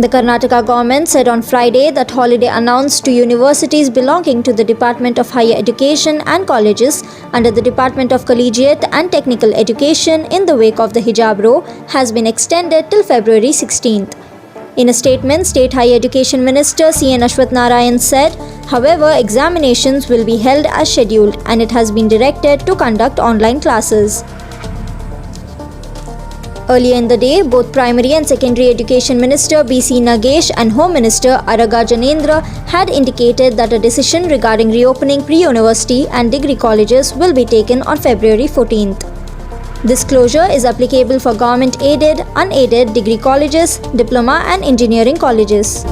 The Karnataka government said on Friday that holiday announced to universities belonging to the Department of Higher Education and colleges under the Department of Collegiate and Technical Education in the wake of the Hijab row has been extended till February 16th. In a statement, State Higher Education Minister C.N. Ashwath Narayan said, however, examinations will be held as scheduled and it has been directed to conduct online classes. Earlier in the day, both Primary and Secondary Education Minister B.C. Nagesh and Home Minister Araga Jnanendra had indicated that a decision regarding reopening pre-university and degree colleges will be taken on February 14th. This closure is applicable for government-aided, unaided degree colleges, diploma and engineering colleges.